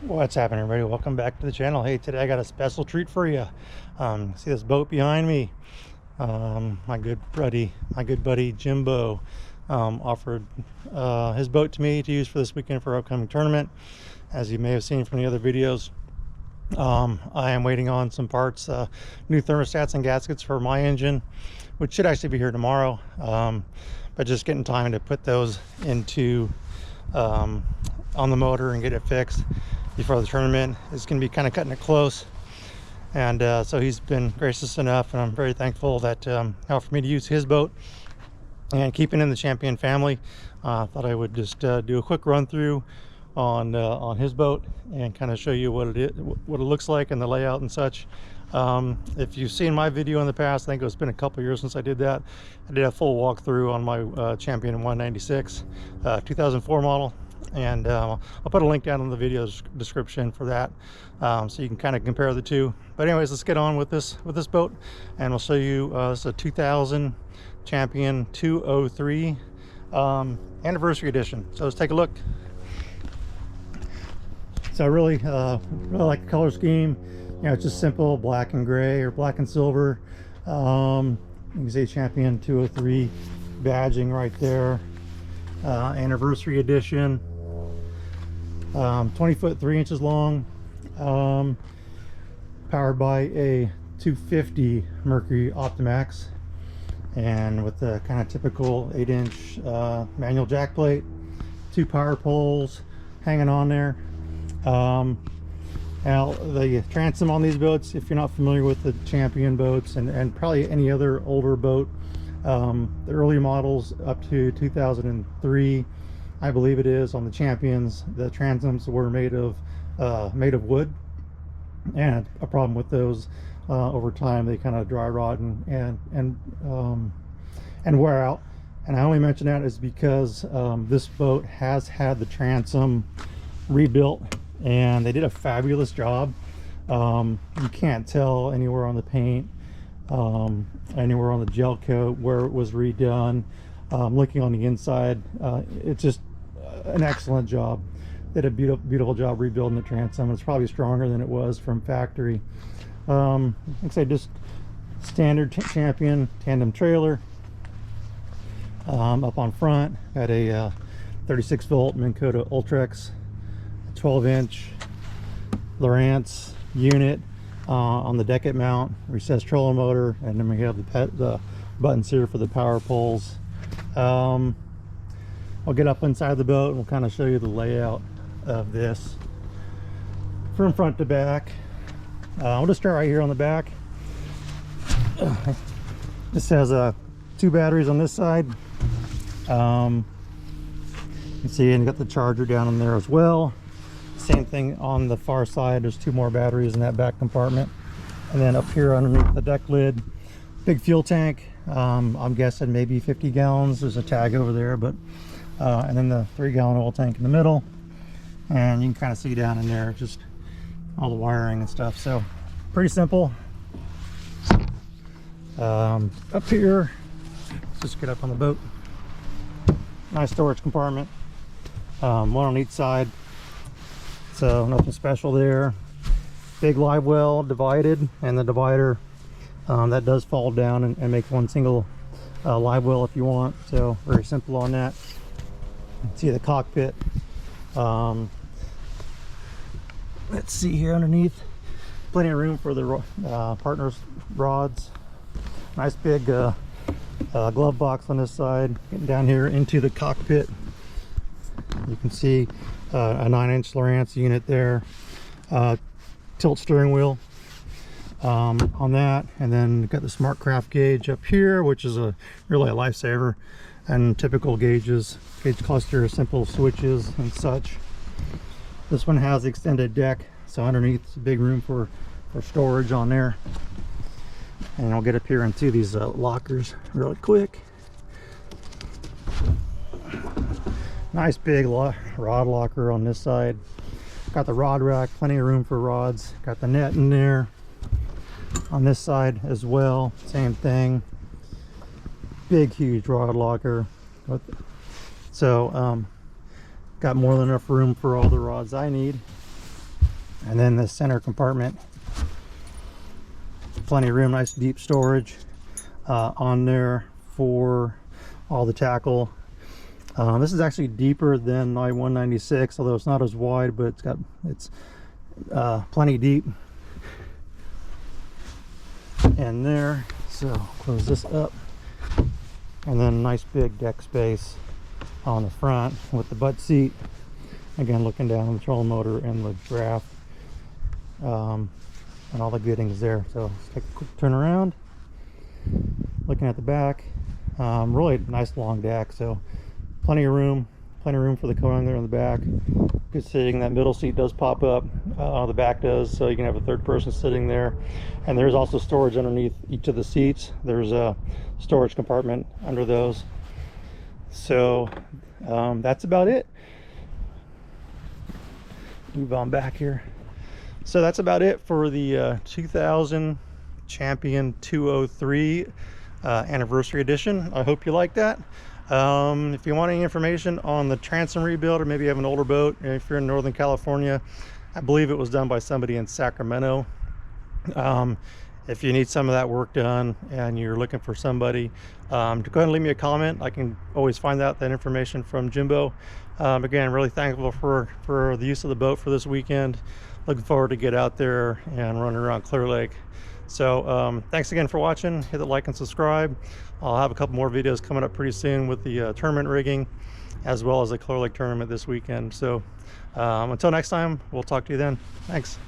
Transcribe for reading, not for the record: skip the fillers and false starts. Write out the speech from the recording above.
What's happening, everybody? Welcome back to the channel. Hey, today I got a special treat for you. See this boat behind me? My good buddy Jimbo offered his boat to me to use for this weekend for our upcoming tournament. As you may have seen from the other videos, I am waiting on some parts, new thermostats and gaskets for my engine, which should actually be here tomorrow. But just getting time to put those into on the motor and get it fixed before the tournament. Is going to be kind of cutting it close, and so he's been gracious enough, and I'm very thankful that offered me to use his boat. And keeping in the Champion family, thought I would just do a quick run through on his boat and kind of show you what it looks like and the layout and such. If you've seen my video in the past, I think it's been a couple years since I did that. I did a full walkthrough on my Champion 196 2004 model, and I'll put a link down in the video description for that, so you can kind of compare the two. But anyways, let's get on with this boat, and we'll show you this is a 2000 Champion 203 anniversary edition. So let's take a look. So I really like the color scheme. You know, it's just simple black and gray or black and silver. You can see Champion 203 badging right there. Anniversary edition. 20 foot 3 inches long. Powered by a 250 Mercury Optimax, and with the kind of typical 8-inch manual jack plate, 2 power poles hanging on there. Now the transom on these boats, if you're not familiar with the Champion boats and probably any other older boat, the early models up to 2003, I believe it is, on the Champions, the transoms were made of wood, and a problem with those, over time they kind of dry rot and wear out. And I only mention that is because this boat has had the transom rebuilt, and they did a fabulous job. You can't tell anywhere on the paint, anywhere on the gel coat where it was redone. Looking on the inside, it's just an excellent job. They did a beautiful job rebuilding the transom. It's probably stronger than it was from factory. Like I say, just standard Champion tandem trailer. Up on front, got a 36 volt Minn Kota Ultrex 12-inch Lowrance unit on the decket mount, recessed trolling motor, and then we have the buttons here for the power poles. I'll get up inside the boat and we'll kind of show you the layout of this from front to back. We'll just start right here on the back. This has 2 batteries on this side. You can see, and got the charger down in there as well. Same thing on the far side. There's 2 more batteries in that back compartment. And then up here underneath the deck lid, big fuel tank. I'm guessing maybe 50 gallons. There's a tag over there, but and then the 3-gallon oil tank in the middle. And you can kind of see down in there just all the wiring and stuff. So pretty simple. Up here, let's just get up on the boat. Nice storage compartment, one on each side, so nothing special there. Big live well divided, and the divider that does fall down and make one single live well if you want. So very simple on that. See the cockpit. Let's see here underneath, plenty of room for the partners rods. Nice big glove box on this side. Getting down here into the cockpit, you can see a 9-inch Lowrance unit there, tilt steering wheel on that, and then got the SmartCraft gauge up here, which is really a lifesaver, and typical gauges, gauge cluster, simple switches and such. This one has extended deck, so underneath is a big room for storage on there. And I'll get up here into these lockers really quick. Nice big rod locker on this side. Got the rod rack, plenty of room for rods. Got the net in there on this side as well. Same thing. Big, huge rod locker. So got more than enough room for all the rods I need. And then the center compartment, plenty of room, nice deep storage on there for all the tackle. This is actually deeper than my 196, although it's not as wide, but it's plenty deep in there. So close this up, and then nice big deck space on the front with the butt seat. Again, looking down on the trolling motor and the draft, and all the goodings there. So let's take a quick turn around. Looking at the back, really nice long deck. So plenty of room for the coin there in the back. Good sitting. That middle seat does pop up. The back does, so you can have a third person sitting there. And there's also storage underneath each of the seats. There's a storage compartment under those. So that's about it. Move on back here. So that's about it for the 2000 Champion 203 anniversary edition. I hope you like that. If you want any information on the transom rebuild, or maybe you have an older boat, if you're in Northern California, I believe it was done by somebody in Sacramento. If you need some of that work done and you're looking for somebody, go ahead and leave me a comment. I can always find out that information from Jimbo. Again, really thankful for the use of the boat for this weekend. Looking forward to get out there and run around Clear Lake. So thanks again for watching. Hit the like and subscribe. I'll have a couple more videos coming up pretty soon with the tournament rigging, as well as the Clear Lake tournament this weekend. So until next time, we'll talk to you then. Thanks.